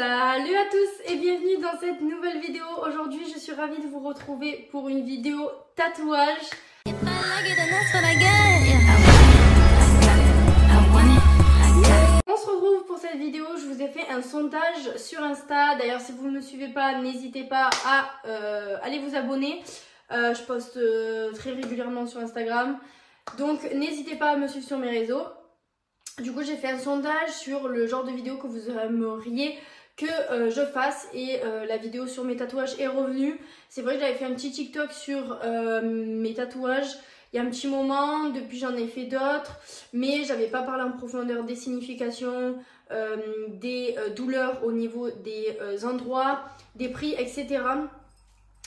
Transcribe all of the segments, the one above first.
Salut à tous et bienvenue dans cette nouvelle vidéo. Aujourd'hui je suis ravie de vous retrouver pour une vidéo tatouage. On se retrouve pour cette vidéo, je vous ai fait un sondage sur Insta. D'ailleurs si vous ne me suivez pas, n'hésitez pas à aller vous abonner. Je poste très régulièrement sur Instagram. Donc n'hésitez pas à me suivre sur mes réseaux. Du coup j'ai fait un sondage sur le genre de vidéo que vous aimeriez que je fasse et la vidéo sur mes tatouages est revenue. C'est vrai que j'avais fait un petit TikTok sur mes tatouages il y a un petit moment, depuis j'en ai fait d'autres, mais j'avais pas parlé en profondeur des significations, des douleurs au niveau des endroits, des prix, etc.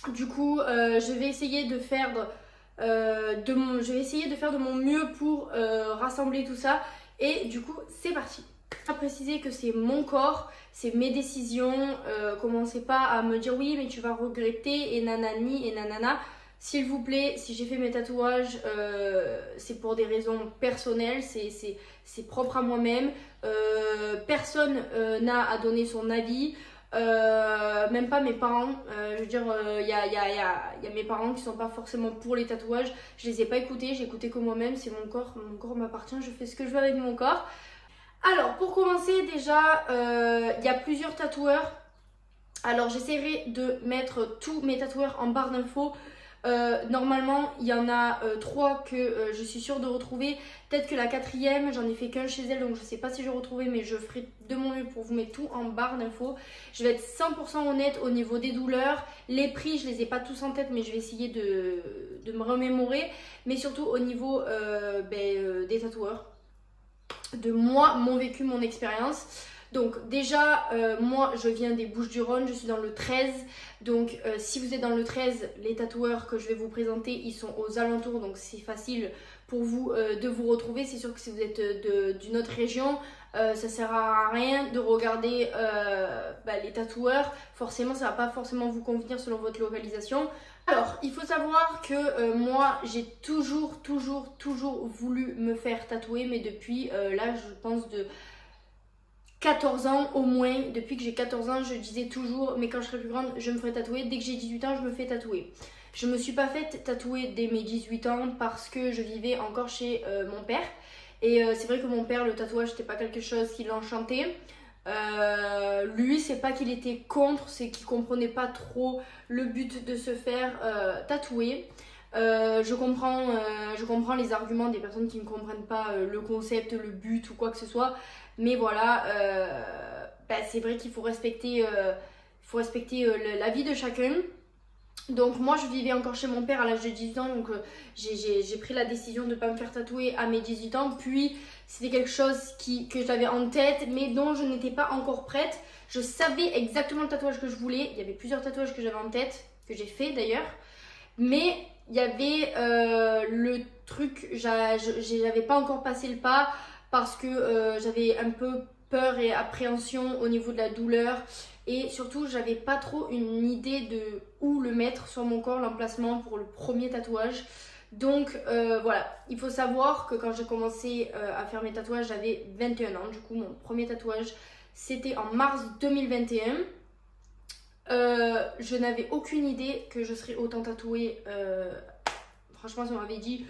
Du coup je vais essayer de faire de mon mieux pour rassembler tout ça. Et du coup, c'est parti. Je tiens à préciser que c'est mon corps, c'est mes décisions. Commencez pas à me dire oui, mais tu vas regretter et nanani et nanana. S'il vous plaît, si j'ai fait mes tatouages, c'est pour des raisons personnelles, c'est propre à moi-même. Personne n'a à donner son avis. Même pas mes parents, je veux dire il y a mes parents qui sont pas forcément pour les tatouages, je les ai pas écoutés, j'ai écouté que moi-même, c'est mon corps m'appartient, je fais ce que je veux avec mon corps. Alors pour commencer déjà, il y a plusieurs tatoueurs, alors j'essaierai de mettre tous mes tatoueurs en barre d'infos. Normalement il y en a 3 que je suis sûre de retrouver. Peut-être que la 4e j'en ai fait qu'un chez elle, donc je sais pas si je vais retrouver, mais je ferai de mon mieux pour vous mettre tout en barre d'infos. Je vais être 100% honnête au niveau des douleurs. Les prix je les ai pas tous en tête, mais je vais essayer de me remémorer. Mais surtout au niveau des tatoueurs, de moi, mon vécu, mon expérience. Donc déjà, moi je viens des Bouches-du-Rhône, je suis dans le 13. Donc si vous êtes dans le 13, les tatoueurs que je vais vous présenter, ils sont aux alentours. Donc c'est facile pour vous de vous retrouver. C'est sûr que si vous êtes d'une autre région, ça sert à rien de regarder les tatoueurs. Forcément, ça va pas forcément vous convenir selon votre localisation. Alors, il faut savoir que moi, j'ai toujours voulu me faire tatouer. Mais depuis là, je pense de 14 ans au moins, depuis que j'ai 14 ans, je disais toujours, mais quand je serai plus grande, je me ferai tatouer. Dès que j'ai 18 ans, je me fais tatouer. Je me suis pas faite tatouer dès mes 18 ans parce que je vivais encore chez mon père. Et c'est vrai que mon père, le tatouage, c'était pas quelque chose qui l'enchantait. Lui, c'est pas qu'il était contre, c'est qu'il comprenait pas trop le but de se faire tatouer. Je comprends les arguments des personnes qui ne comprennent pas le concept, le but ou quoi que ce soit. Mais voilà, c'est vrai qu'il faut respecter, la vie de chacun. Donc moi je vivais encore chez mon père à l'âge de 18 ans, donc j'ai pris la décision de ne pas me faire tatouer à mes 18 ans. Puis c'était quelque chose que j'avais en tête mais dont je n'étais pas encore prête. Je savais exactement le tatouage que je voulais, il y avait plusieurs tatouages que j'avais en tête, que j'ai fait d'ailleurs. Mais il y avait le truc, j'avais pas encore passé le pas parce que j'avais un peu peur et appréhension au niveau de la douleur. Et surtout, j'avais pas trop une idée de où le mettre sur mon corps, l'emplacement pour le premier tatouage. Donc voilà, il faut savoir que quand j'ai commencé à faire mes tatouages, j'avais 21 ans. Du coup, mon premier tatouage, c'était en mars 2021. Je n'avais aucune idée que je serais autant tatouée. Franchement, si on m'avait dit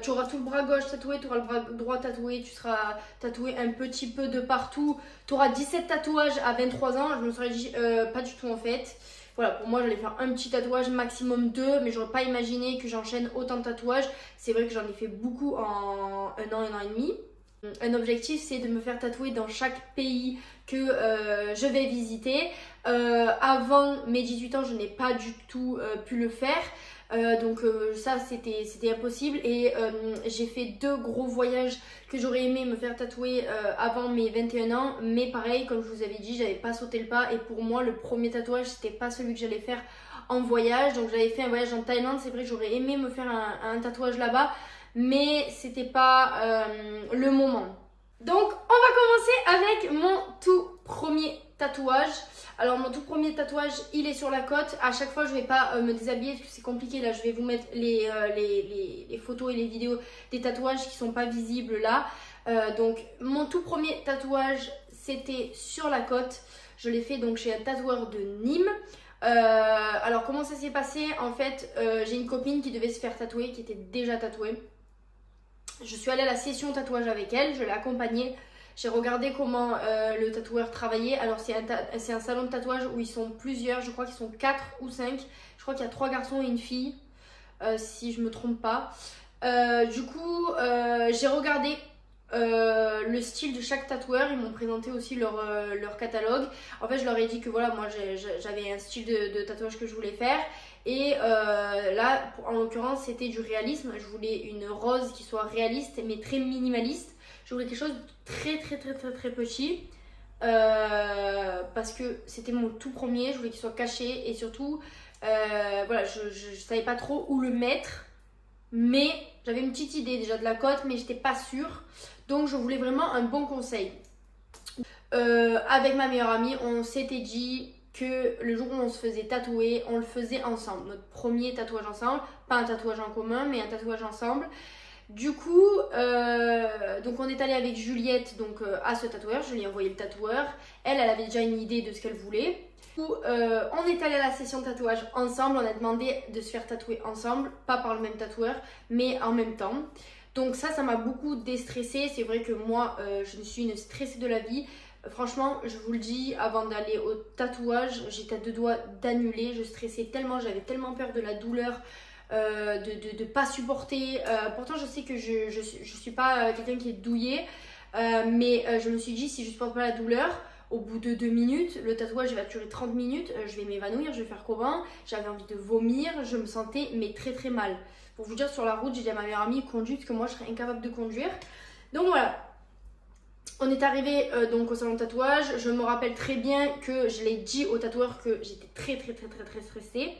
tu auras tout le bras gauche tatoué, tu auras le bras droit tatoué, tu seras tatoué un petit peu de partout, tu auras 17 tatouages à 23 ans. Je me serais dit pas du tout en fait. Voilà, pour moi j'allais faire un petit tatouage, maximum 2, mais j'aurais pas imaginé que j'enchaîne autant de tatouages. C'est vrai que j'en ai fait beaucoup en un an et demi. Un objectif, c'est de me faire tatouer dans chaque pays que je vais visiter. Avant mes 18 ans, je n'ai pas du tout pu le faire. Donc ça c'était impossible. Et j'ai fait 2 gros voyages que j'aurais aimé me faire tatouer avant mes 21 ans. Mais pareil, comme je vous avais dit, j'avais pas sauté le pas. Et pour moi, le premier tatouage, c'était pas celui que j'allais faire en voyage. Donc j'avais fait un voyage en Thaïlande. C'est vrai que j'aurais aimé me faire un tatouage là-bas, mais c'était pas le moment. Donc on va commencer avec mon tout premier tatouage. Alors mon tout premier tatouage, il est sur la côte. À chaque fois je vais pas me déshabiller parce que c'est compliqué. Là je vais vous mettre les photos et les vidéos des tatouages qui sont pas visibles là. Donc mon tout premier tatouage, c'était sur la côte. Je l'ai fait donc chez un tatoueur de Nîmes. Alors comment ça s'est passé? En fait, j'ai une copine qui devait se faire tatouer, qui était déjà tatouée. Je suis allée à la session tatouage avec elle, je l'ai accompagnée. J'ai regardé comment le tatoueur travaillait. Alors c'est un salon de tatouage où ils sont plusieurs, je crois qu'ils sont 4 ou 5. Je crois qu'il y a 3 garçons et une fille, si je me trompe pas. Du coup, j'ai regardé le style de chaque tatoueur. Ils m'ont présenté aussi leur catalogue. En fait, je leur ai dit que voilà, moi j'avais un style de tatouage que je voulais faire. Et là, en l'occurrence, c'était du réalisme. Je voulais une rose qui soit réaliste mais très minimaliste. Je voulais quelque chose de très petit. Parce que c'était mon tout premier. Je voulais qu'il soit caché. Et surtout, voilà, je savais pas trop où le mettre. Mais j'avais une petite idée déjà de la côte, mais j'étais pas sûre. Donc je voulais vraiment un bon conseil. Avec ma meilleure amie, on s'était dit que le jour où on se faisait tatouer, on le faisait ensemble. Notre premier tatouage ensemble, pas un tatouage en commun, mais un tatouage ensemble. Du coup, donc on est allé avec Juliette donc, à ce tatoueur. Je lui ai envoyé le tatoueur. Elle avait déjà une idée de ce qu'elle voulait. Du coup, on est allé à la session de tatouage ensemble. On a demandé de se faire tatouer ensemble, pas par le même tatoueur, mais en même temps. Donc ça m'a beaucoup déstressée. C'est vrai que moi, je suis une stressée de la vie. Franchement, je vous le dis, avant d'aller au tatouage, j'étais à deux doigts d'annuler. Je stressais tellement, j'avais tellement peur de la douleur. De pas supporter. Pourtant, je sais que je suis pas quelqu'un qui est douillet, mais je me suis dit, si je supporte pas la douleur, au bout de 2 minutes, le tatouage va durer 30 minutes, je vais m'évanouir, je vais faire comment? J'avais envie de vomir, je me sentais mais très mal. Pour vous dire, sur la route, j'ai dit à ma meilleure amie, conduis, parce que moi je serais incapable de conduire. Donc voilà. On est arrivé donc au salon de tatouage. Je me rappelle très bien que je l'ai dit au tatoueur que j'étais très stressée.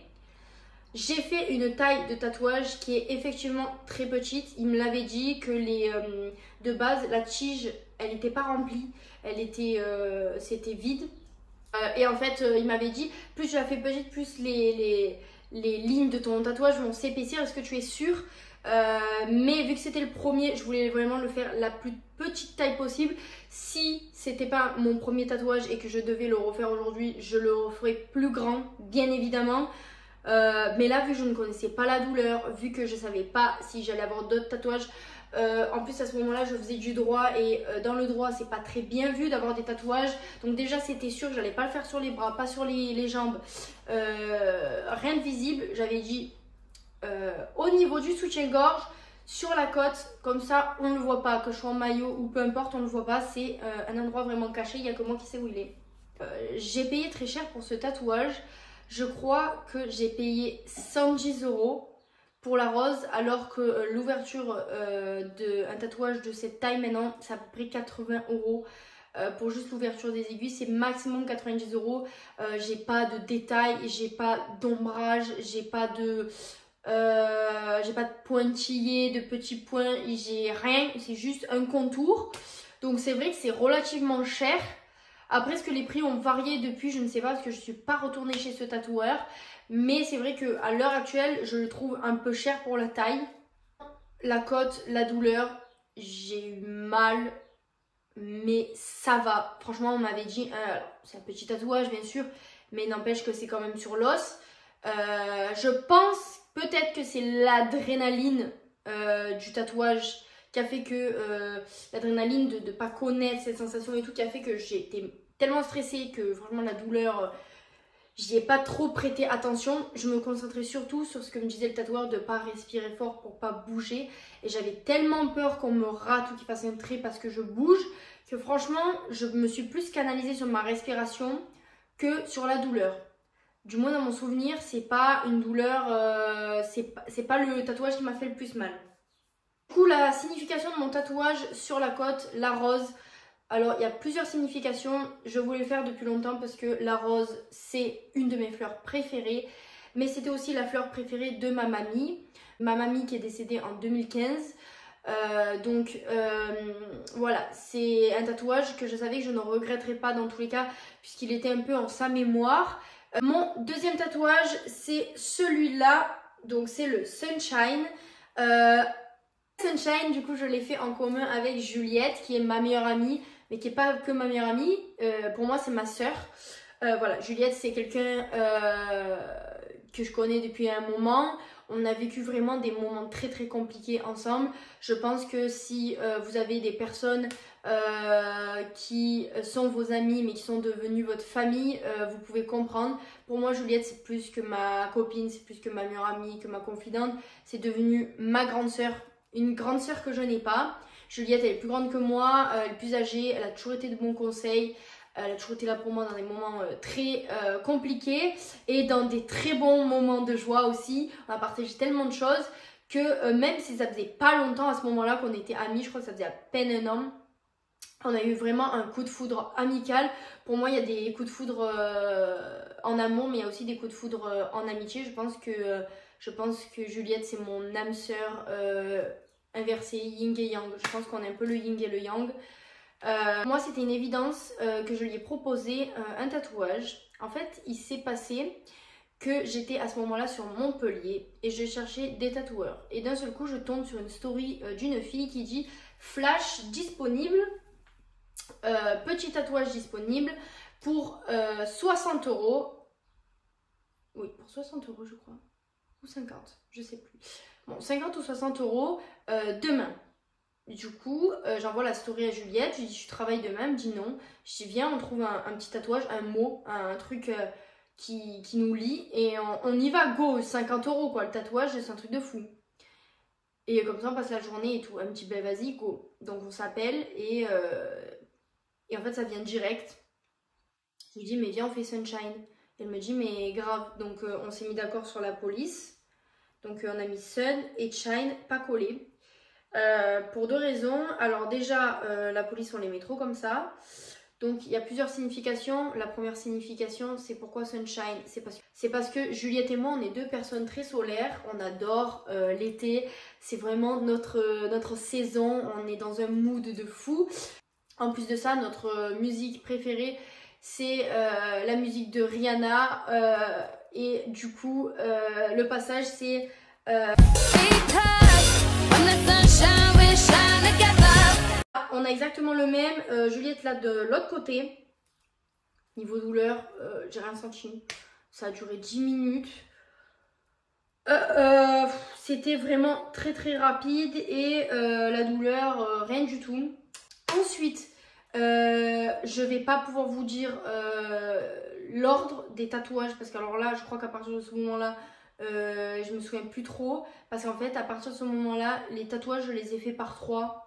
J'ai fait une taille de tatouage qui est effectivement très petite. Il me l'avait dit que de base, la tige, elle n'était pas remplie. C'était vide. Et en fait, il m'avait dit, plus tu la fais petite, plus les lignes de ton tatouage vont s'épaissir. Est-ce que tu es sûre? Mais vu que c'était le premier, je voulais vraiment le faire la plus petite taille possible. Si c'était pas mon premier tatouage et que je devais le refaire aujourd'hui, je le referais plus grand, bien évidemment. Mais là, vu que je ne connaissais pas la douleur, vu que je savais pas si j'allais avoir d'autres tatouages, en plus à ce moment là je faisais du droit et dans le droit c'est pas très bien vu d'avoir des tatouages, donc déjà c'était sûr que j'allais pas le faire sur les bras, pas sur les jambes, rien de visible. J'avais dit au niveau du soutien-gorge, sur la côte, comme ça on ne le voit pas, que je sois en maillot ou peu importe, on ne le voit pas, c'est un endroit vraiment caché, il n'y a que moi qui sais où il est. J'ai payé très cher pour ce tatouage. Je crois que j'ai payé 110 € pour la rose, alors que l'ouverture d'un tatouage de cette taille maintenant, c'est à peu près 80 € pour juste l'ouverture des aiguilles. C'est maximum 90 €. J'ai pas de détails, j'ai pas d'ombrage, j'ai pas de pointillés, de petits points, j'ai rien, c'est juste un contour. Donc c'est vrai que c'est relativement cher. Après, est-ce que les prix ont varié depuis? Je ne sais pas parce que je ne suis pas retournée chez ce tatoueur. Mais c'est vrai qu'à l'heure actuelle, je le trouve un peu cher pour la taille. La côte, la douleur, j'ai eu mal, mais ça va. Franchement, on m'avait dit, c'est un petit tatouage bien sûr, mais n'empêche que c'est quand même sur l'os. Je pense peut-être que c'est l'adrénaline du tatouage qui a fait que l'adrénaline de ne pas connaître cette sensation et tout, qui a fait que j'ai été tellement stressée que franchement la douleur, j'y ai pas trop prêté attention. Je me concentrais surtout sur ce que me disait le tatoueur, de pas respirer fort pour pas bouger. Et j'avais tellement peur qu'on me rate ou qu'il fasse un trait parce que je bouge, que franchement je me suis plus canalisée sur ma respiration que sur la douleur. Du moins dans mon souvenir, c'est pas une douleur, c'est pas le tatouage qui m'a fait le plus mal. Du coup, la signification de mon tatouage sur la côte, la rose. Alors, il y a plusieurs significations. Je voulais le faire depuis longtemps parce que la rose, c'est une de mes fleurs préférées. Mais c'était aussi la fleur préférée de ma mamie. Ma mamie qui est décédée en 2015. Voilà, c'est un tatouage que je savais que je ne regretterais pas dans tous les cas, puisqu'il était un peu en sa mémoire. Mon deuxième tatouage, c'est celui-là. Donc, c'est le Sunshine. Sunshine, du coup, je l'ai fait en commun avec Juliette, qui est ma meilleure amie. mais qui n'est pas que ma meilleure amie. Pour moi, c'est ma sœur. Voilà, Juliette, c'est quelqu'un que je connais depuis un moment. On a vécu vraiment des moments très très compliqués ensemble. Je pense que si vous avez des personnes qui sont vos amis mais qui sont devenues votre famille, vous pouvez comprendre. Pour moi, Juliette, c'est plus que ma copine, c'est plus que ma meilleure amie, que ma confidente. C'est devenu ma grande sœur, une grande sœur que je n'ai pas. Juliette, elle est plus grande que moi, elle est plus âgée, elle a toujours été de bons conseils. Elle a toujours été là pour moi dans des moments très compliqués et dans des très bons moments de joie aussi. On a partagé tellement de choses que même si ça faisait pas longtemps à ce moment-là qu'on était amis, je crois que ça faisait à peine un an, on a eu vraiment un coup de foudre amical. Pour moi, il y a des coups de foudre en amour, mais il y a aussi des coups de foudre en amitié. Je pense que Juliette, c'est mon âme sœur inversée, yin et yang. Je pense qu'on est un peu le yin et le yang. Moi, c'était une évidence que je lui ai proposé un tatouage. En fait, il s'est passé que j'étais à ce moment-là sur Montpellier et je cherchais des tatoueurs. Et d'un seul coup, je tombe sur une story d'une fille qui dit « Flash disponible, petit tatouage disponible pour 60 €. » Oui, pour 60 € je crois. Ou 50, je sais plus. Bon, 50 ou 60 € demain. Du coup, j'envoie la story à Juliette, je lui dis tu travailles demain, elle me dit non. Je dis viens, on trouve un petit tatouage, un mot, un truc qui nous lie et on y va, go, 50 € quoi, le tatouage c'est un truc de fou. Et comme ça on passe la journée et tout, elle me dit ben vas-y, go. Donc on s'appelle et en fait ça vient direct. Je lui dis mais viens on fait Sunshine. Elle me dit mais grave, donc on s'est mis d'accord sur la police. Donc on a mis Sun et Shine pas collés. Pour deux raisons. Alors déjà la police on les met trop comme ça, donc il y a plusieurs significations. La première signification c'est pourquoi Sunshine, c'est parce que Juliette et moi on est deux personnes très solaires, on adore l'été, c'est vraiment notre saison, on est dans un mood de fou. En plus de ça, notre musique préférée c'est la musique de Rihanna et du coup le passage c'est on a exactement le même. Juliette là de l'autre côté. Niveau douleur, j'ai rien senti. Ça a duré 10 minutes. C'était vraiment très très rapide et la douleur, rien du tout. Ensuite, je vais pas pouvoir vous dire l'ordre des tatouages parce que alors là, je crois qu'à partir de ce moment-là, je me souviens plus trop parce qu'en fait, à partir de ce moment-là, les tatouages, je les ai fait par 3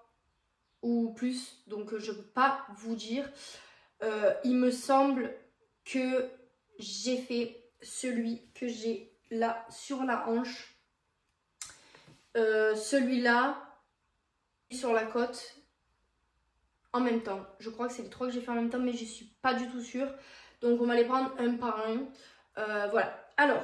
ou plus, donc je peux pas vous dire. Il me semble que j'ai fait celui que j'ai là sur la hanche, celui-là sur la côte en même temps. Je crois que c'est les 3 que j'ai fait en même temps, mais je suis pas du tout sûre, donc on va les prendre un par un. Voilà, alors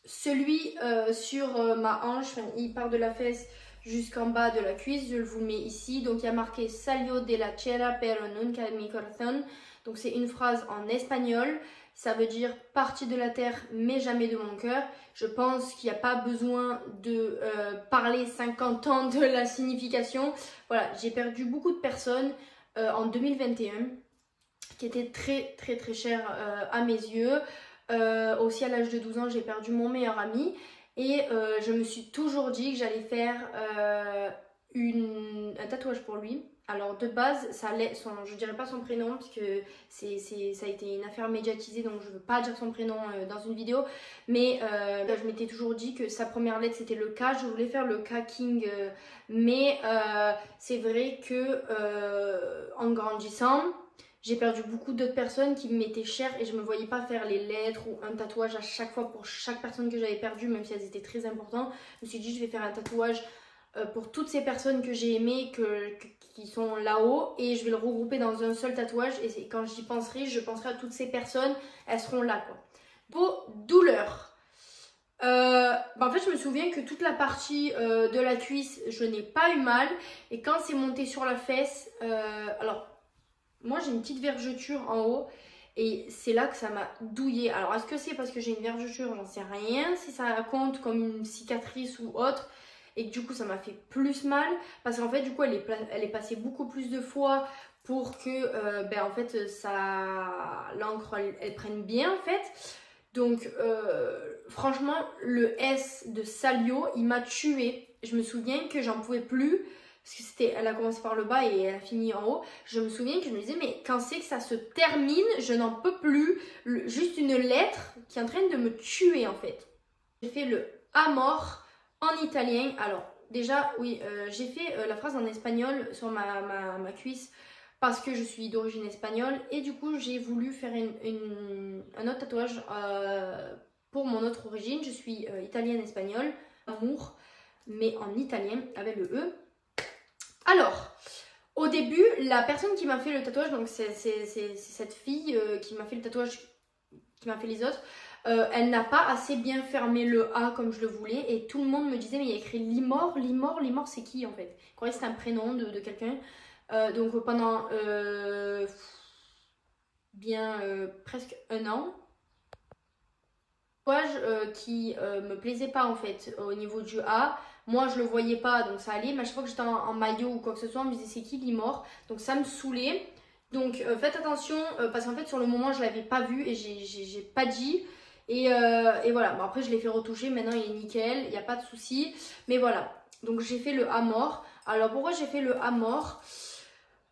celui sur ma hanche, il part de la fesse jusqu'en bas de la cuisse, je vous le mets ici. Donc il y a marqué Salio de la Tierra pero nunca mi corazón. Donc c'est une phrase en espagnol, ça veut dire partie de la terre mais jamais de mon cœur. Je pense qu'il n'y a pas besoin de parler 50 ans de la signification. Voilà, j'ai perdu beaucoup de personnes en 2021 qui étaient très très très chères à mes yeux. Aussi à l'âge de 12 ans j'ai perdu mon meilleur ami. Et je me suis toujours dit que j'allais faire un tatouage pour lui. Alors de base, ça allait je dirais pas son prénom parce que ça a été une affaire médiatisée, donc je veux pas dire son prénom dans une vidéo. Mais je m'étais toujours dit que sa première lettre c'était le K. Je voulais faire le K King, mais c'est vrai que en grandissant, j'ai perdu beaucoup d'autres personnes qui m'étaient chères et je me voyais pas faire les lettres ou un tatouage à chaque fois pour chaque personne que j'avais perdue, même si elles étaient très importantes. Je me suis dit je vais faire un tatouage pour toutes ces personnes que j'ai aimées, qui sont là-haut, et je vais le regrouper dans un seul tatouage. Et quand j'y penserai, je penserai à toutes ces personnes, elles seront là quoi. Pour douleur. En fait je me souviens que toute la partie de la cuisse je n'ai pas eu mal, et quand c'est monté sur la fesse, alors moi j'ai une petite vergeture en haut et c'est là que ça m'a douillé. Alors est-ce que c'est parce que j'ai une vergeture? J'en sais rien, si ça compte comme une cicatrice ou autre, et que du coup ça m'a fait plus mal parce qu'en fait du coup elle est passée beaucoup plus de fois pour que en fait l'encre elle prenne bien en fait. Donc franchement le S de Salio il m'a tuée. Je me souviens que j'en pouvais plus parce que elle a commencé par le bas et elle a fini en haut. Je me souviens que je me disais mais quand c'est que ça se termine, je n'en peux plus. Juste une lettre qui est en train de me tuer en fait. J'ai fait le Amor en italien. Alors déjà oui j'ai fait la phrase en espagnol sur ma cuisse parce que je suis d'origine espagnole et du coup j'ai voulu faire un autre tatouage pour mon autre origine. Je suis italienne espagnole, amour, mais en italien avec le E. Alors, au début, la personne qui m'a fait le tatouage, donc c'est cette fille qui m'a fait le tatouage, qui m'a fait les autres, elle n'a pas assez bien fermé le A comme je le voulais et tout le monde me disait mais il y a écrit Limor, Limor, Limor c'est qui en fait? Je croyais que c'était un prénom de quelqu'un. Donc pendant presque un an, qui me plaisait pas en fait au niveau du A. Moi je le voyais pas donc ça allait, mais à chaque fois que j'étais en maillot ou quoi que ce soit on me disait c'est qui Limor, donc ça me saoulait. Donc faites attention parce qu'en fait sur le moment je l'avais pas vu et j'ai pas dit et voilà. Bon, après je l'ai fait retoucher, maintenant il est nickel, il n'y a pas de souci, mais voilà. Donc j'ai fait le Amor. Alors pourquoi j'ai fait le Amor?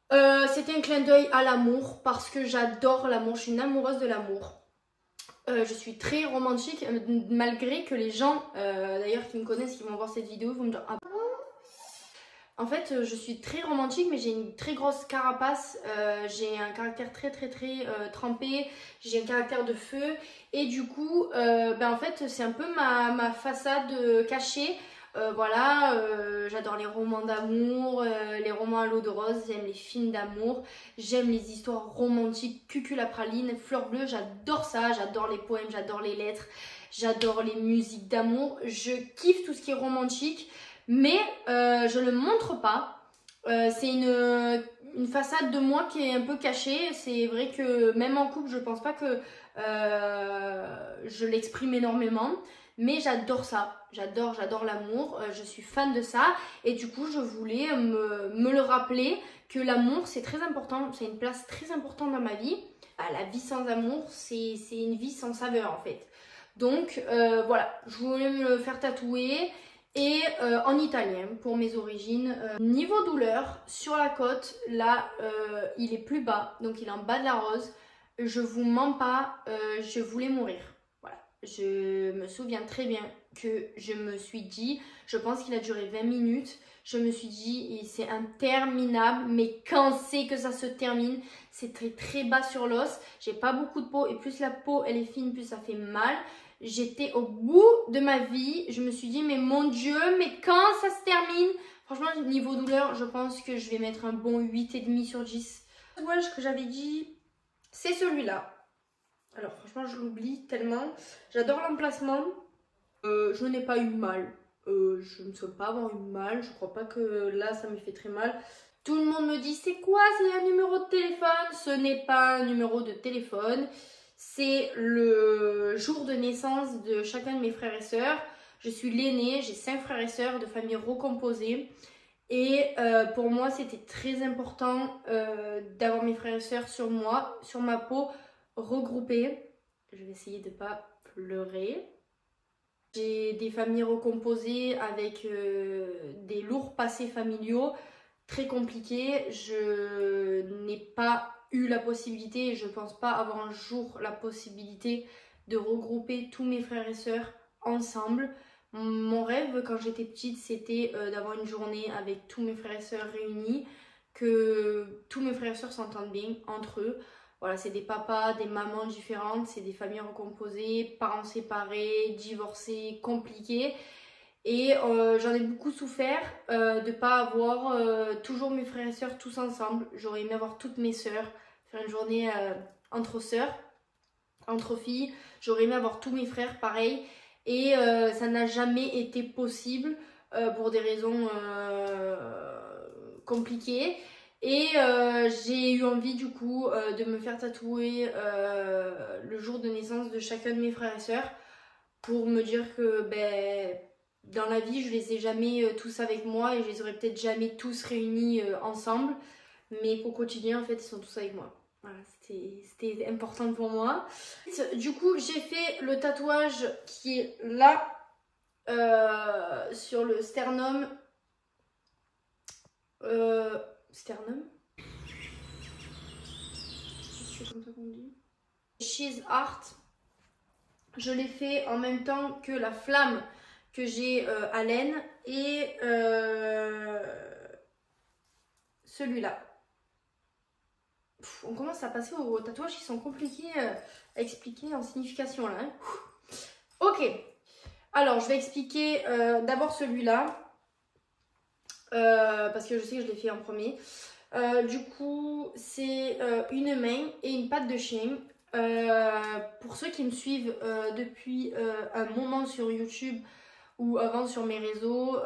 C'était un clin d'œil à l'amour parce que j'adore l'amour, je suis une amoureuse de l'amour. Je suis très romantique malgré que les gens d'ailleurs qui me connaissent, qui vont voir cette vidéo vont me dire ah bon. En fait je suis très romantique mais j'ai une très grosse carapace, j'ai un caractère très trempé, j'ai un caractère de feu et du coup en fait c'est un peu ma façade cachée. Voilà, j'adore les romans d'amour, les romans à l'eau de rose, j'aime les films d'amour, j'aime les histoires romantiques, cuculapraline, fleurs bleues, j'adore ça, j'adore les poèmes, j'adore les lettres, j'adore les musiques d'amour, je kiffe tout ce qui est romantique, mais je ne le montre pas. C'est une façade de moi qui est un peu cachée. C'est vrai que même en couple, je pense pas que je l'exprime énormément. Mais j'adore ça, j'adore l'amour, je suis fan de ça. Et du coup, je voulais me le rappeler que l'amour, c'est très important. C'est une place très importante dans ma vie. La vie sans amour, c'est une vie sans saveur en fait. Donc voilà, je voulais me le faire tatouer. Et en italien pour mes origines. Niveau douleur, sur la côte, là il est plus bas, donc il est en bas de la rose. Je vous mens pas, je voulais mourir. Voilà, je me souviens très bien que je me suis dit, je pense qu'il a duré 20 minutes. Je me suis dit, c'est interminable, mais quand c'est que ça se termine, c'est très bas sur l'os. J'ai pas beaucoup de peau et plus la peau elle est fine, plus ça fait mal. J'étais au bout de ma vie, je me suis dit mais mon Dieu, mais quand ça se termine? Franchement niveau douleur, je pense que je vais mettre un bon 8,5 sur 10. Le tatouage que j'avais dit, c'est celui-là. Alors franchement je l'oublie tellement. J'adore l'emplacement, je n'ai pas eu mal. Je ne souhaite pas avoir eu mal, je crois pas que là ça me fait très mal. Tout le monde me dit c'est quoi? C'est un numéro de téléphone? Ce n'est pas un numéro de téléphone. C'est le jour de naissance de chacun de mes frères et sœurs. Je suis l'aînée, j'ai 5 frères et sœurs de famille recomposée. Et pour moi, c'était très important d'avoir mes frères et sœurs sur moi, sur ma peau, regroupés. Je vais essayer de ne pas pleurer. J'ai des familles recomposées avec des lourds passés familiaux très compliqués. Je n'ai pas eu la possibilité, et je pense pas avoir un jour la possibilité de regrouper tous mes frères et sœurs ensemble. Mon rêve quand j'étais petite, c'était d'avoir une journée avec tous mes frères et sœurs réunis, que tous mes frères et sœurs s'entendent bien entre eux. Voilà, c'est des papas, des mamans différentes, c'est des familles recomposées, parents séparés, divorcés, compliqués. Et j'en ai beaucoup souffert de ne pas avoir toujours mes frères et sœurs tous ensemble. J'aurais aimé avoir toutes mes sœurs, faire une journée entre sœurs, entre filles. J'aurais aimé avoir tous mes frères pareil. Et ça n'a jamais été possible pour des raisons compliquées. Et j'ai eu envie du coup de me faire tatouer le jour de naissance de chacun de mes frères et sœurs pour me dire que dans la vie je les ai jamais tous avec moi et je les aurais peut-être jamais tous réunis ensemble. mais qu'au quotidien, en fait, ils sont tous avec moi. Voilà, c'était important pour moi. Du coup, j'ai fait le tatouage qui est là, sur le sternum. Sternum? C'est comme ça qu'on dit. She's Art. Je l'ai fait en même temps que la flamme que j'ai à l'aine et celui-là. On commence à passer aux tatouages qui sont compliqués à expliquer en signification là. Hein. Ok, alors je vais expliquer d'abord celui-là parce que je sais que je l'ai fait en premier. Du coup, c'est une main et une patte de chien. Pour ceux qui me suivent depuis un moment sur YouTube ou avant sur mes réseaux,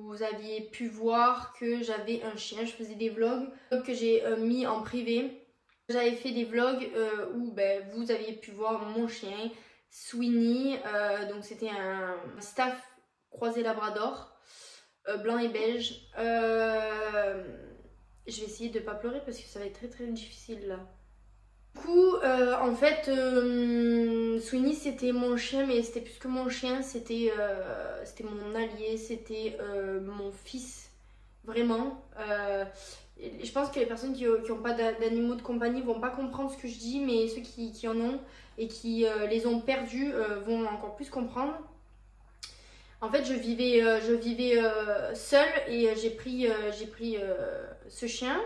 vous aviez pu voir que j'avais un chien. Je faisais des vlogs que j'ai mis en privé. J'avais fait des vlogs où vous aviez pu voir mon chien Sweeney. Donc c'était un staff croisé labrador, blanc et beige. Je vais essayer de ne pas pleurer parce que ça va être très très difficile là. Du coup, en fait, Sweeney c'était mon chien, mais c'était plus que mon chien, c'était mon allié, c'était mon fils, vraiment. Je pense que les personnes qui n'ont pas d'animaux de compagnie vont pas comprendre ce que je dis, mais ceux qui en ont et qui les ont perdus vont encore plus comprendre. En fait, je vivais seule et j'ai pris ce chien.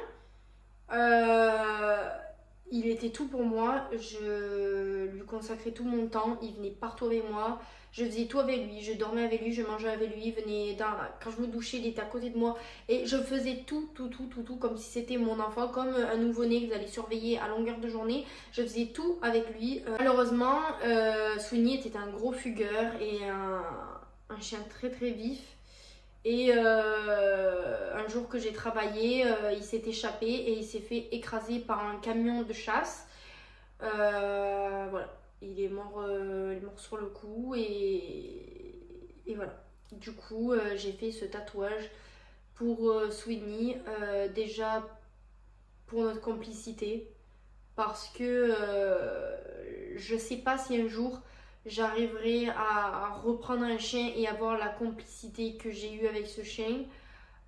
Il était tout pour moi, je lui consacrais tout mon temps, il venait partout avec moi, je faisais tout avec lui, je dormais avec lui, je mangeais avec lui, il venait quand je me douchais, il était à côté de moi et je faisais tout comme si c'était mon enfant, comme un nouveau-né que vous allez surveiller à longueur de journée, je faisais tout avec lui. Malheureusement, Sweeney était un gros fugueur et un chien très très vif. Et un jour que j'ai travaillé, il s'est échappé et il s'est fait écraser par un camion de chasse. Voilà, il est mort sur le coup et voilà. Du coup, j'ai fait ce tatouage pour Sweeney, déjà pour notre complicité, parce que je sais pas si un jour j'arriverai à reprendre un chien et avoir la complicité que j'ai eue avec ce chien.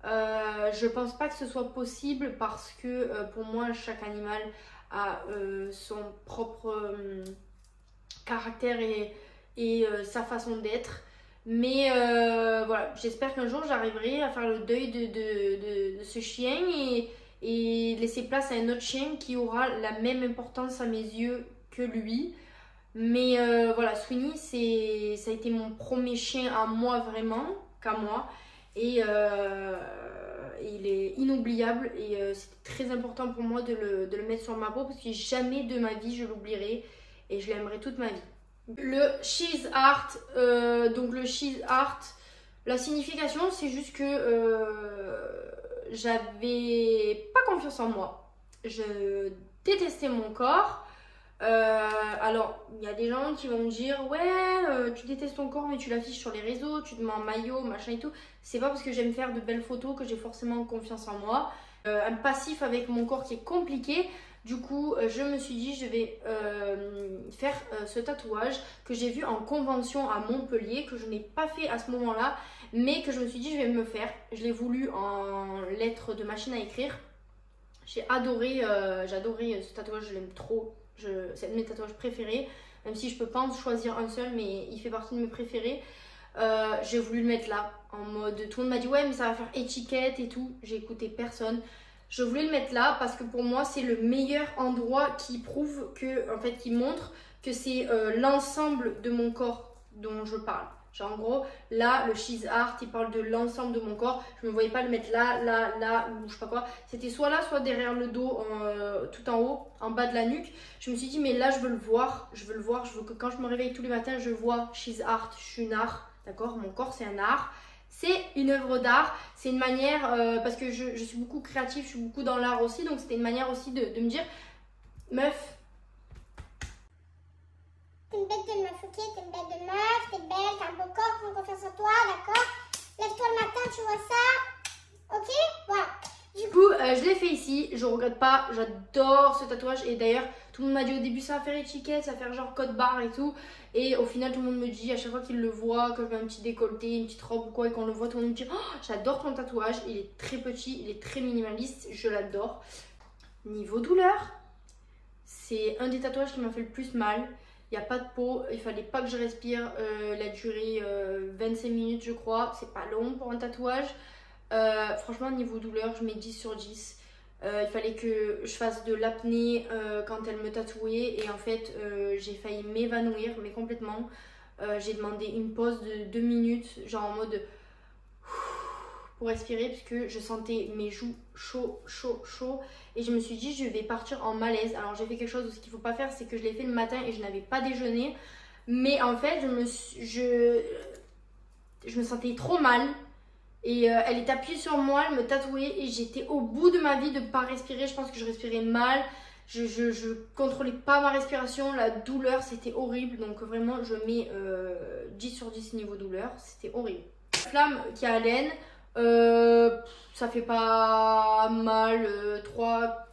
Je pense pas que ce soit possible parce que pour moi chaque animal a son propre caractère et sa façon d'être. Mais voilà, j'espère qu'un jour j'arriverai à faire le deuil de ce chien et laisser place à un autre chien qui aura la même importance à mes yeux que lui. Mais voilà, Sweeney, ça a été mon premier chien à moi vraiment, qu'à moi. Et il est inoubliable et c'était très important pour moi de le mettre sur ma peau parce que jamais de ma vie je l'oublierai et je l'aimerai toute ma vie. Le She's Art, donc le She's Art, la signification c'est juste que j'avais pas confiance en moi. Je détestais mon corps. Alors, il y a des gens qui vont me dire ouais, tu détestes ton corps mais tu l'affiches sur les réseaux, tu te mets en maillot, machin et tout. C'est pas parce que j'aime faire de belles photos que j'ai forcément confiance en moi. Un passif avec mon corps qui est compliqué. Du coup, je me suis dit je vais faire ce tatouage que j'ai vu en convention à Montpellier, que je n'ai pas fait à ce moment-là, mais que je me suis dit je vais me faire. Je l'ai voulu en lettres de machine à écrire. J'ai adoré ce tatouage, je l'aime trop. C'est un de mes tatouages préférés, même si je peux pas en choisir un seul, mais il fait partie de mes préférés. J'ai voulu le mettre là, en mode tout le monde m'a dit ouais mais ça va faire étiquette et tout. J'ai écouté personne. Je voulais le mettre là parce que pour moi c'est le meilleur endroit qui prouve que, en fait, qui montre que c'est l'ensemble de mon corps dont je parle. Genre en gros, là, le She's Art, il parle de l'ensemble de mon corps. Je ne me voyais pas le mettre là, ou je sais pas quoi. C'était soit là, soit derrière le dos, tout en haut, en bas de la nuque. Je me suis dit, mais là, je veux le voir. Je veux que quand je me réveille tous les matins, je vois She's Art. Je suis une art, d'accord? Mon corps, c'est un art. C'est une œuvre d'art. C'est une manière, parce que je suis beaucoup créative, je suis beaucoup dans l'art aussi. Donc, c'était une manière aussi de me dire, meuf, t'es une bête de meuf, ok? T'es une bête de meuf, t'es belle, t'as un beau corps, prends confiance en toi, d'accord? Lève-toi le matin, tu vois ça, ok? Voilà. Du coup, je l'ai fait ici, je regrette pas, j'adore ce tatouage. Et d'ailleurs, tout le monde m'a dit au début ça va faire étiquette, ça va faire genre code barre et tout. Et au final, tout le monde me dit à chaque fois qu'il le voit, que je mets un petit décolleté, une petite robe ou quoi, et qu'on le voit, tout le monde me dit oh, j'adore ton tatouage, il est très petit, il est très minimaliste, je l'adore. Niveau douleur, c'est un des tatouages qui m'a fait le plus mal. Il n'y a pas de peau, il fallait pas que je respire, la durée 25 minutes je crois, c'est pas long pour un tatouage. Franchement niveau douleur je mets 10 sur 10. Il fallait que je fasse de l'apnée quand elle me tatouait et en fait j'ai failli m'évanouir mais complètement. J'ai demandé une pause de 2 minutes genre en mode pour respirer puisque je sentais mes joues chaud et je me suis dit je vais partir en malaise. Alors j'ai fait quelque chose, ce qu'il ne faut pas faire c'est que je l'ai fait le matin et je n'avais pas déjeuné mais en fait je me sentais trop mal. Et elle est appuyée sur moi, elle me tatouait et j'étais au bout de ma vie de ne pas respirer. Je pense que je respirais mal, je contrôlais pas ma respiration, la douleur c'était horrible. Donc vraiment je mets 10 sur 10 niveau douleur, c'était horrible. Flamme qui a laine, ça fait pas mal, 3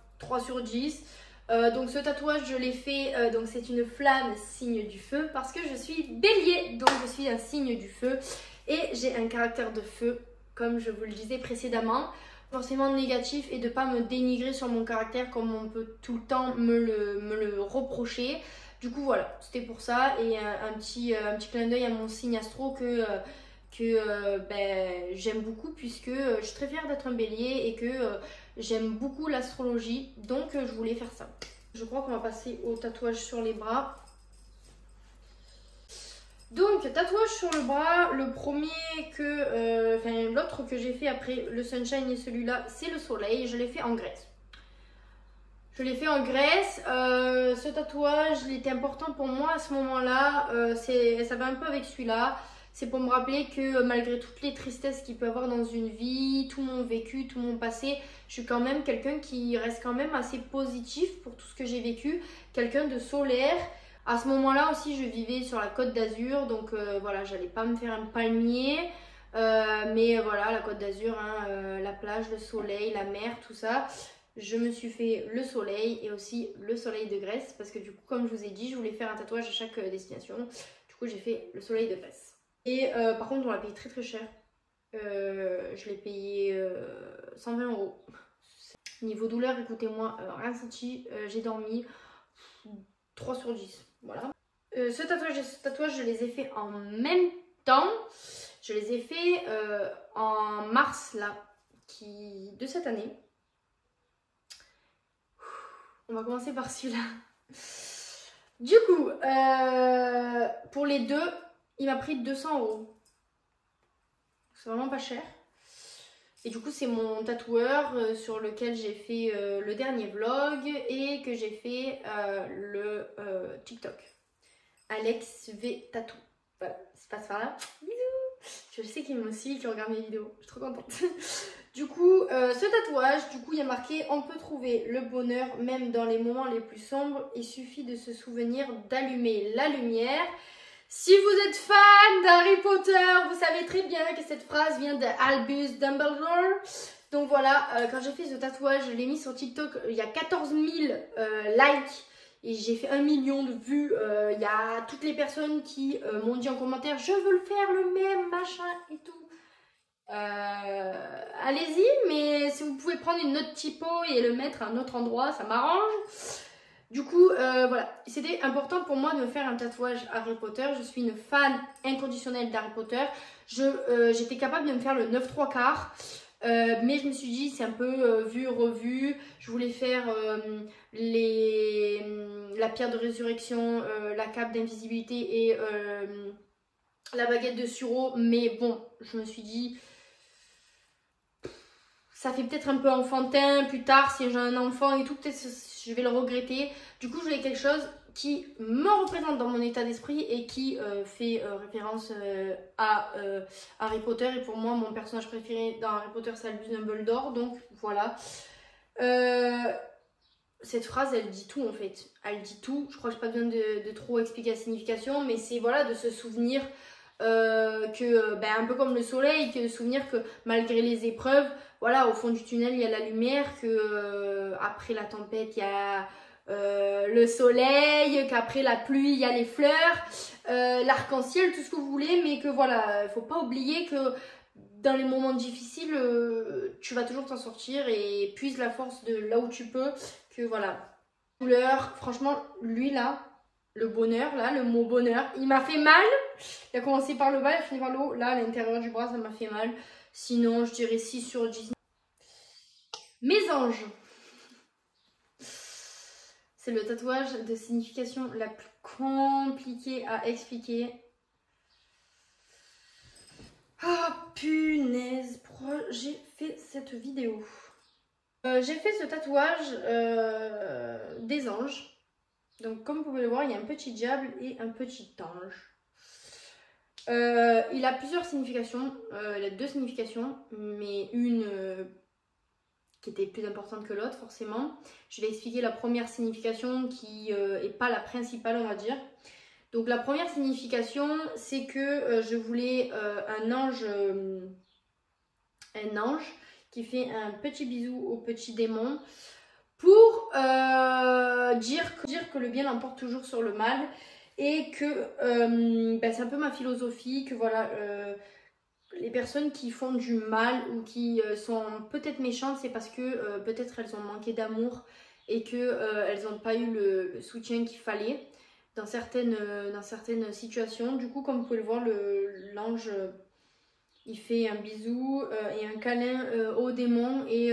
sur 10. Donc ce tatouage je l'ai fait, donc c'est une flamme signe du feu parce que je suis bélier, donc je suis un signe du feu et j'ai un caractère de feu. Comme je vous le disais précédemment, forcément négatif et de ne pas me dénigrer sur mon caractère comme on peut tout le temps me le reprocher. Du coup voilà, c'était pour ça et un petit clin d'œil à mon signe astro que j'aime beaucoup puisque je suis très fière d'être un bélier et que j'aime beaucoup l'astrologie, donc je voulais faire ça. Je crois qu'on va passer au tatouage sur les bras. Donc tatouage sur le bras, le premier l'autre que j'ai fait après le sunshine et celui-là c'est le soleil, je l'ai fait en Grèce. Ce tatouage il était important pour moi à ce moment-là, ça va un peu avec celui-là. C'est pour me rappeler que malgré toutes les tristesses qu'il peut y avoir dans une vie, tout mon vécu, tout mon passé, je suis quand même quelqu'un qui reste quand même assez positif pour tout ce que j'ai vécu, quelqu'un de solaire. À ce moment-là aussi, je vivais sur la Côte d'Azur, donc voilà, j'allais pas me faire un palmier, mais voilà, la Côte d'Azur, hein, la plage, le soleil, la mer, tout ça. Je me suis fait le soleil et aussi le soleil de Grèce, parce que du coup, comme je vous ai dit, je voulais faire un tatouage à chaque destination. Du coup, j'ai fait le soleil de Grèce. Et par contre, on l'a payé très très cher. Je l'ai payé 120 €. Niveau douleur, écoutez-moi, rien senti, j'ai dormi 3 sur 10. Voilà. Ce tatouage et ce tatouage, je les ai fait en même temps. Je les ai fait en mars là, de cette année. On va commencer par celui-là. Du coup, pour les deux, il m'a pris 200 €. C'est vraiment pas cher. Et du coup, c'est mon tatoueur sur lequel j'ai fait le dernier vlog et que j'ai fait le TikTok. Alex V Tattoo. Voilà, c'est pas par là. Bisous. Je sais qu'il me suit, qu'il regarde mes vidéos. Je suis trop contente. Du coup, ce tatouage, il y a marqué « On peut trouver le bonheur même dans les moments les plus sombres. Il suffit de se souvenir d'allumer la lumière. » Si vous êtes fan d'Harry Potter, vous savez très bien que cette phrase vient d'Albus Dumbledore. Donc voilà, quand j'ai fait ce tatouage, je l'ai mis sur TikTok, il y a 14 000 likes et j'ai fait 1 million de vues. Il y a toutes les personnes qui m'ont dit en commentaire « Je veux le faire, le même, machin et tout ». Allez-y, mais si vous pouvez prendre une autre typo et le mettre à un autre endroit, ça m'arrange. Du coup, voilà, c'était important pour moi de me faire un tatouage Harry Potter. Je suis une fan inconditionnelle d'Harry Potter. J'étais capable de me faire le 9/3, mais je me suis dit, c'est un peu vu, revu. Je voulais faire la pierre de résurrection, la cape d'invisibilité et la baguette de sureau. Mais bon, je me suis dit... Ça fait peut-être un peu enfantin plus tard, si j'ai un enfant et tout, peut-être je vais le regretter. Du coup, je voulais quelque chose qui me représente dans mon état d'esprit et qui fait référence à Harry Potter. Et pour moi, mon personnage préféré dans Harry Potter, c'est Albus Dumbledore. Donc voilà. Cette phrase, elle dit tout en fait. Elle dit tout. Je crois que je n'ai pas besoin de trop expliquer la signification. Mais c'est voilà, de se souvenir un peu comme le soleil, que souvenir que malgré les épreuves, voilà, au fond du tunnel il y a la lumière, que après la tempête il y a le soleil, qu'après la pluie il y a les fleurs, l'arc-en-ciel, tout ce que vous voulez, mais que voilà, faut pas oublier que dans les moments difficiles, tu vas toujours t'en sortir et puise la force de là où tu peux, que voilà. Couleur, franchement, lui là, le bonheur, là, le mot bonheur, il m'a fait mal. Il a commencé par le bas, il a fini par le haut. Là, à l'intérieur du bras, ça m'a fait mal. Sinon, je dirais 6 sur 10. Mes anges. C'est le tatouage de signification la plus compliquée à expliquer. Ah, punaise, pourquoi j'ai fait cette vidéo? J'ai fait ce tatouage des anges. Donc comme vous pouvez le voir, il y a un petit diable et un petit ange. Il a plusieurs significations. Il a 2 significations, mais une qui était plus importante que l'autre forcément. Je vais expliquer la première signification qui est pas la principale, on va dire. Donc la première signification, c'est que je voulais un ange qui fait un petit bisou au petit démon pour dire que le bien l'emporte toujours sur le mal et que c'est un peu ma philosophie, que voilà, les personnes qui font du mal ou qui sont peut-être méchantes, c'est parce que peut-être elles ont manqué d'amour et que elles n'ont pas eu le soutien qu'il fallait dans certaines situations. Du coup, comme vous pouvez le voir, l'ange il fait un bisou et un câlin au démon et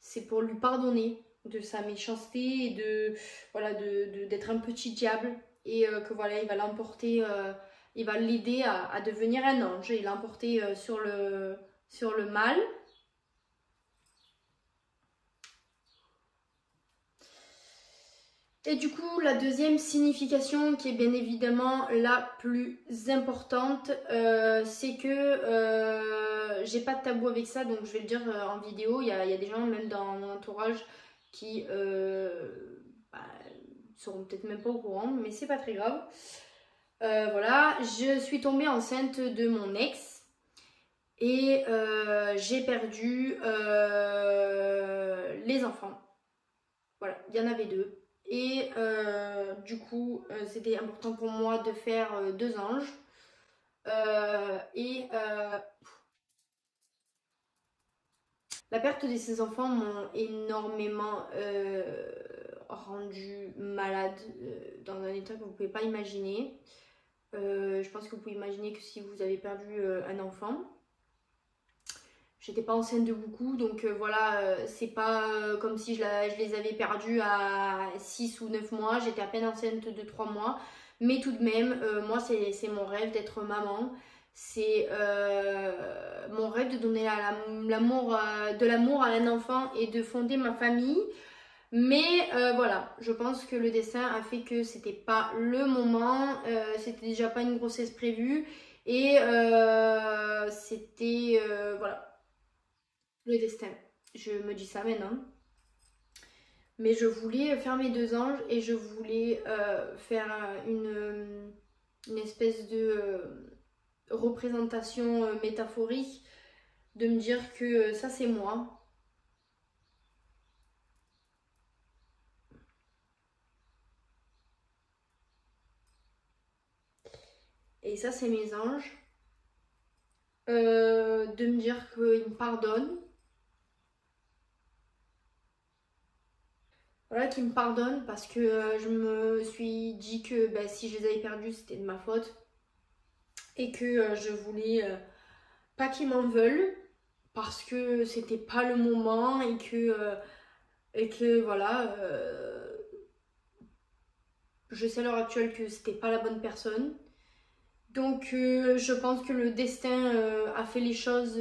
c'est pour lui pardonner de sa méchanceté et de voilà d'être un petit diable et que voilà il va l'emporter, il va l'aider à devenir un ange et l'emporter sur le mal. Et du coup, la deuxième signification qui est bien évidemment la plus importante, c'est que j'ai pas de tabou avec ça, donc je vais le dire en vidéo. Il y a des gens, même dans mon entourage, qui seront peut-être même pas au courant, mais c'est pas très grave. Voilà, je suis tombée enceinte de mon ex et j'ai perdu les enfants. Voilà, il y en avait 2. Et du coup, c'était important pour moi de faire 2 anges. La perte de ces enfants m'ont énormément rendu malade dans un état que vous ne pouvez pas imaginer. Je pense que vous pouvez imaginer que si vous avez perdu un enfant, j'étais pas enceinte de beaucoup, donc voilà, c'est pas comme si je les avais perdus à 6 ou 9 mois, j'étais à peine enceinte de 3 mois, mais tout de même, moi c'est mon rêve d'être maman, c'est mon rêve de donner de l'amour à un enfant et de fonder ma famille, mais voilà, je pense que le destin a fait que c'était pas le moment, c'était déjà pas une grossesse prévue, et c'était, voilà. Le destin, je me dis ça maintenant. Mais je voulais faire mes 2 anges et je voulais faire une espèce de représentation métaphorique, de me dire que ça c'est moi. Et ça c'est mes anges. De me dire qu'ils me pardonnent. Voilà, qui me pardonne parce que je me suis dit que si je les avais perdus, c'était de ma faute. Et que je voulais pas qu'ils m'en veulent parce que c'était pas le moment et que voilà, je sais à l'heure actuelle que c'était pas la bonne personne. Donc je pense que le destin a fait les choses,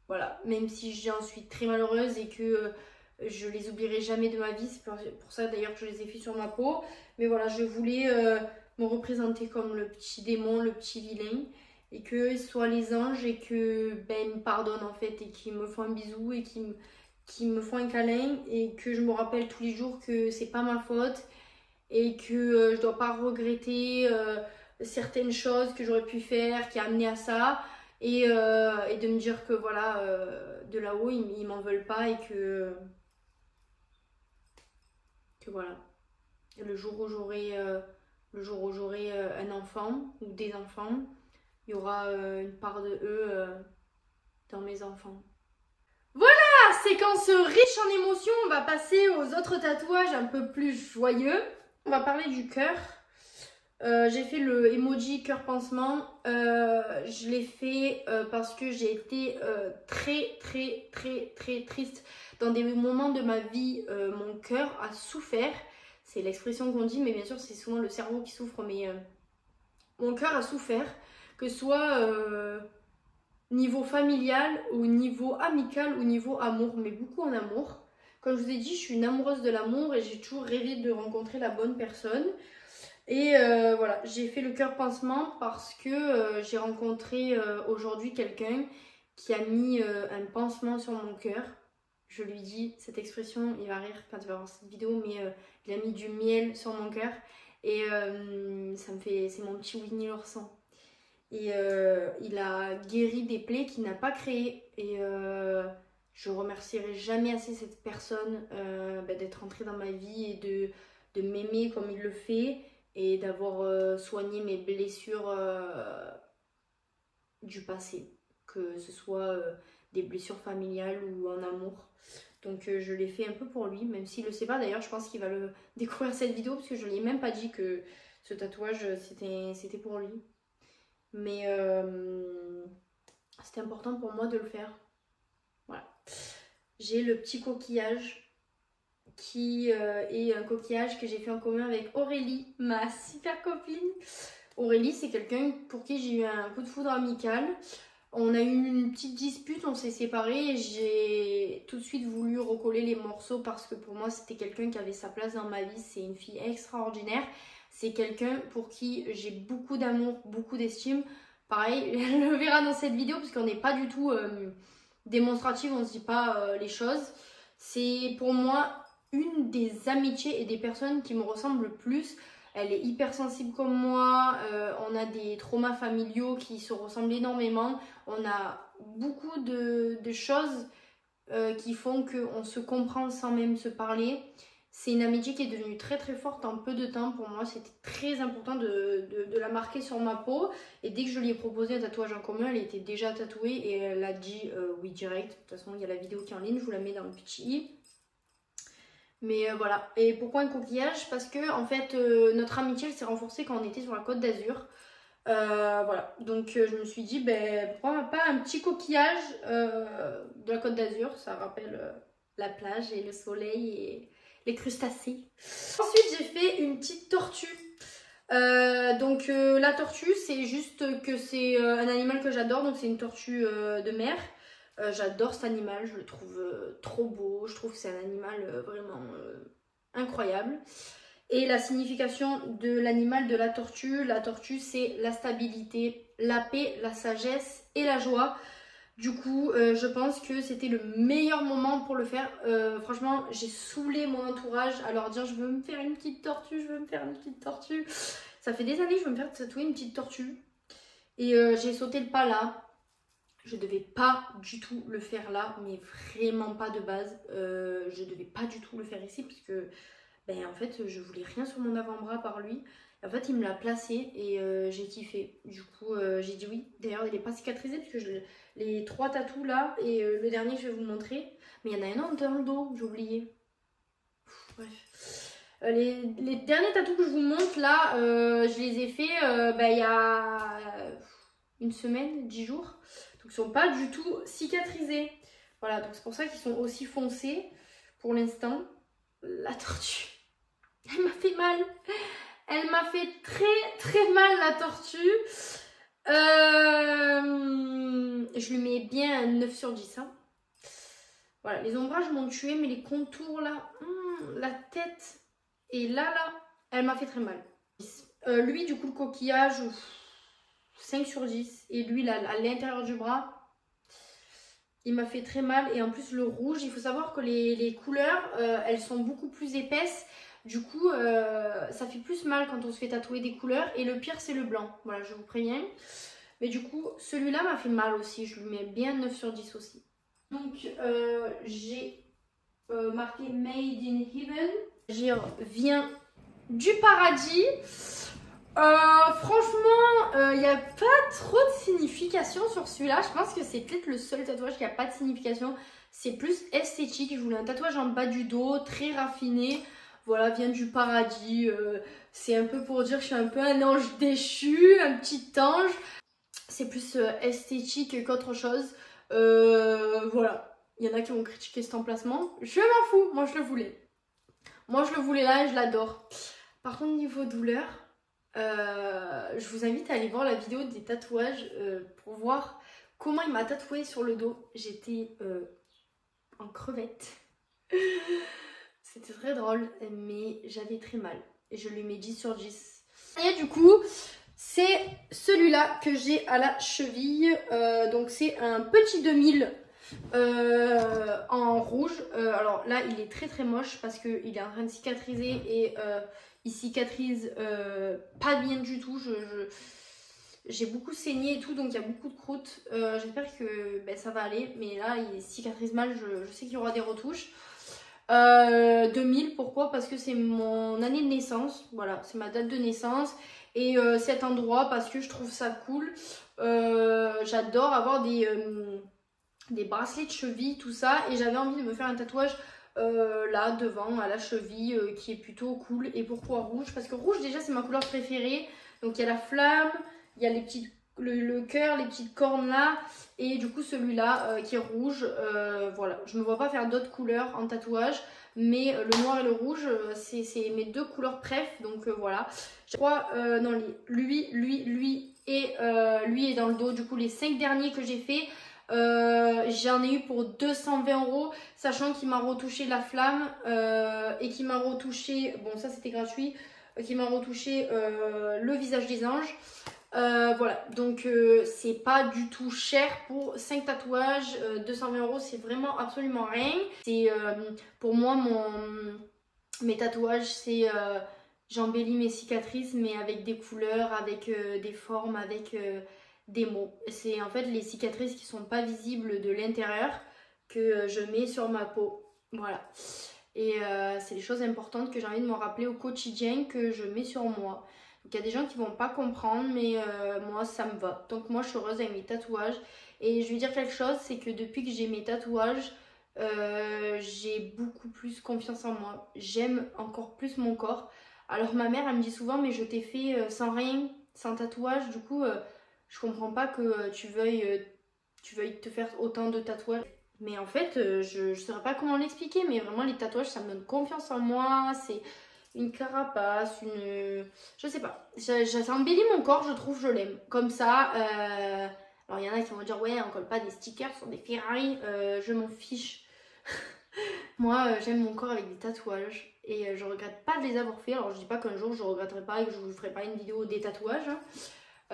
voilà, même si j'en suis très malheureuse et que je les oublierai jamais de ma vie. C'est pour ça d'ailleurs que je les ai fait sur ma peau. Mais voilà, je voulais me représenter comme le petit démon, le petit vilain. Et qu'ils soient les anges et que ils me pardonnent en fait. Et qu'ils me font un bisou et qu'ils me font un câlin. Et que je me rappelle tous les jours que c'est pas ma faute. Et que je dois pas regretter certaines choses que j'aurais pu faire qui a amené à ça. Et de me dire que voilà, de là-haut, ils m'en veulent pas et que voilà. Le jour où j'aurai un enfant ou des enfants, il y aura une part de eux dans mes enfants. Voilà, séquence riche en émotions. On va passer aux autres tatouages un peu plus joyeux. On va parler du cœur. J'ai fait le emoji cœur pansement. Je l'ai fait parce que j'ai été très triste. Dans des moments de ma vie, mon cœur a souffert. C'est l'expression qu'on dit, mais bien sûr c'est souvent le cerveau qui souffre. Mais mon cœur a souffert, que ce soit niveau familial ou niveau amical ou niveau amour, mais beaucoup en amour. Comme je vous ai dit, je suis une amoureuse de l'amour et j'ai toujours rêvé de rencontrer la bonne personne. Et voilà, j'ai fait le cœur pansement parce que j'ai rencontré aujourd'hui quelqu'un qui a mis un pansement sur mon cœur. Je lui dis cette expression, il va rire quand il va voir cette vidéo, mais il a mis du miel sur mon cœur et ça me fait, c'est mon petit Winnie l'ourson. Et il a guéri des plaies qu'il n'a pas créées. Et je remercierai jamais assez cette personne d'être entrée dans ma vie et de m'aimer comme il le fait. Et d'avoir soigné mes blessures du passé, que ce soit des blessures familiales ou en amour. Donc je l'ai fait un peu pour lui, même s'il ne le sait pas. D'ailleurs, je pense qu'il va le découvrir cette vidéo, parce que je ne lui ai même pas dit que ce tatouage, c'était pour lui. Mais c'était important pour moi de le faire. Voilà. J'ai le petit coquillage qui est un coquillage que j'ai fait en commun avec Aurélie, ma super copine. Aurélie, c'est quelqu'un pour qui j'ai eu un coup de foudre amical. On a eu une petite dispute, on s'est séparés et j'ai tout de suite voulu recoller les morceaux parce que pour moi c'était quelqu'un qui avait sa place dans ma vie. C'est une fille extraordinaire. C'est quelqu'un pour qui j'ai beaucoup d'amour, beaucoup d'estime. Pareil, elle le verra dans cette vidéo parce qu'on n'est pas du tout démonstrative, on ne se dit pas les choses. C'est pour moi une des amitiés et des personnes qui me ressemblent le plus. Elle est hyper sensible comme moi, on a des traumas familiaux qui se ressemblent énormément, on a beaucoup de choses qui font qu'on se comprend sans même se parler. C'est une amitié qui est devenue très forte en peu de temps. Pour moi, c'était très important de la marquer sur ma peau. Et dès que je lui ai proposé un tatouage en commun, elle était déjà tatouée et elle a dit oui direct. De toute façon, il y a la vidéo qui est en ligne, je vous la mets dans le petit i. Mais voilà. Et pourquoi un coquillage? Parce que en fait, notre amitié s'est renforcée quand on était sur la Côte d'Azur. Voilà. Donc je me suis dit, ben, pourquoi pas un petit coquillage de la Côte d'Azur. Ça rappelle la plage et le soleil et les crustacés. Ensuite, j'ai fait une petite tortue. Donc la tortue, c'est juste que c'est un animal que j'adore. Donc c'est une tortue de mer. J'adore cet animal, je le trouve trop beau, je trouve que c'est un animal vraiment incroyable. Et la signification de l'animal de la tortue c'est la stabilité, la paix, la sagesse et la joie. Du coup, je pense que c'était le meilleur moment pour le faire. Franchement, j'ai saoulé mon entourage à leur dire je veux me faire une petite tortue, je veux me faire une petite tortue. Ça fait des années que je veux me faire tatouer une petite tortue. Et j'ai sauté le pas là. Je devais pas du tout le faire là, mais vraiment pas de base. Je devais pas du tout le faire ici parce que ben, en fait je voulais rien sur mon avant-bras par lui. En fait il me l'a placé et j'ai kiffé. Du coup j'ai dit oui. D'ailleurs il n'est pas cicatrisé parce que les 3 tatous là et le dernier je vais vous montrer. Mais il y en a un autre dans le dos, j'ai oublié. Bref. Les derniers tatous que je vous montre là, je les ai fait ben, il y a une semaine, 10 jours. Donc ils sont pas du tout cicatrisés. Voilà, donc c'est pour ça qu'ils sont aussi foncés pour l'instant. La tortue, elle m'a fait mal. Elle m'a fait très mal la tortue. Je lui mets bien un 9 sur 10. Hein. Voilà, les ombrages m'ont tué, mais les contours là, la tête et là, elle m'a fait très mal. Lui, du coup, le coquillage... 5 sur 10 et lui là, à l'intérieur du bras il m'a fait très mal et en plus le rouge il faut savoir que les couleurs elles sont beaucoup plus épaisses Du coup, ça fait plus mal quand on se fait tatouer des couleurs. Et le pire, c'est le blanc. Voilà, je vous préviens. Mais du coup, celui-là m'a fait mal aussi. Je lui mets bien 9 sur 10 aussi. Donc, j'ai marqué Made in Heaven. J'ai viens du paradis. Franchement, il n'y a pas trop de signification sur celui-là. Je pense que c'est peut-être le seul tatouage qui n'a pas de signification. C'est plus esthétique. Je voulais un tatouage en bas du dos, très raffiné. Voilà, vient du paradis. C'est un peu pour dire que je suis un peu un ange déchu, un petit ange. C'est plus esthétique qu'autre chose. Voilà. Il y en a qui vont critiquer cet emplacement. Je m'en fous. Moi, je le voulais. Moi, je le voulais là et je l'adore. Par contre, niveau douleur, je vous invite à aller voir la vidéo des tatouages pour voir comment il m'a tatoué sur le dos. J'étais en crevette. C'était très drôle, mais j'avais très mal. Et je lui mets 10 sur 10. Et du coup, c'est celui-là que j'ai à la cheville. Donc c'est un petit 2000 en rouge. Alors là, il est très très moche parce qu'il est en train de cicatriser et il cicatrise pas bien du tout. J'ai beaucoup saigné et tout, donc il y a beaucoup de croûtes. J'espère que ça va aller, mais là, il cicatrise mal. Je sais qu'il y aura des retouches. 2000, pourquoi? Parce que c'est mon année de naissance, voilà, c'est ma date de naissance. Et cet endroit parce que je trouve ça cool. J'adore avoir des bracelets de cheville, tout ça. Et j'avais envie de me faire un tatouage là devant à la cheville qui est plutôt cool. Et pourquoi rouge? Parce que rouge déjà c'est ma couleur préférée. Donc il y a la flamme, il y a les petites le cœur, les petites cornes là, et du coup celui-là qui est rouge. Voilà, je me vois pas faire d'autres couleurs en tatouage, mais le noir et le rouge c'est mes deux couleurs préf, donc voilà. Je crois non, lui et lui est dans le dos. Du coup les 5 derniers que j'ai fait, j'en ai eu pour 220 €, sachant qu'il m'a retouché la flamme et qu'il m'a retouché, bon ça c'était gratuit, qui m'a retouché le visage des anges. Voilà, donc c'est pas du tout cher pour 5 tatouages. 220 € c'est vraiment absolument rien. C'est pour moi mes tatouages, c'est j'embellis mes cicatrices mais avec des couleurs, avec des formes, avec des mots. C'est en fait les cicatrices qui sont pas visibles de l'intérieur que je mets sur ma peau. Voilà. Et c'est des choses importantes que j'ai envie de me rappeler au quotidien, que je mets sur moi. Donc il y a des gens qui vont pas comprendre, mais moi ça me va. Donc moi je suis heureuse avec mes tatouages. Et je vais dire quelque chose, c'est que depuis que j'ai mes tatouages, j'ai beaucoup plus confiance en moi. J'aime encore plus mon corps. Alors ma mère elle me dit souvent, mais je t'ai fait sans rien, sans tatouage. Du coup je comprends pas que tu veuilles te faire autant de tatouages. Mais en fait je saurais pas comment l'expliquer, mais vraiment les tatouages ça me donne confiance en moi. C'est une carapace, je sais pas. Ça embellit mon corps, je trouve, je l'aime. Comme ça, alors il y en a qui vont dire, ouais, on colle pas des stickers sur des Ferrari. Je m'en fiche. Moi, j'aime mon corps avec des tatouages. Et je regrette pas de les avoir fait. Alors je dis pas qu'un jour je regretterai pas et que je vous ferai pas une vidéo des tatouages.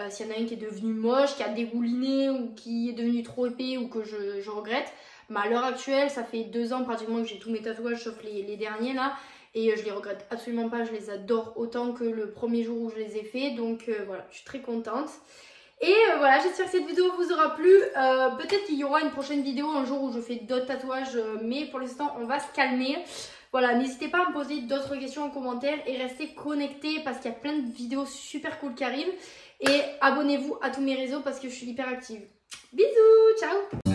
S'il y en a un qui est devenu moche, qui a dégouliné ou qui est devenu trop épais ou que je regrette. Mais à l'heure actuelle, ça fait 2 ans pratiquement que j'ai tous mes tatouages sauf les derniers là. Et je les regrette absolument pas, je les adore autant que le premier jour où je les ai fait. Donc voilà, je suis très contente. Et voilà, j'espère que cette vidéo vous aura plu. Peut-être qu'il y aura une prochaine vidéo un jour où je fais d'autres tatouages. Mais pour l'instant, on va se calmer. Voilà, n'hésitez pas à me poser d'autres questions en commentaire. Et restez connectés parce qu'il y a plein de vidéos super cool qui arrivent. Et abonnez-vous à tous mes réseaux parce que je suis hyper active. Bisous, ciao!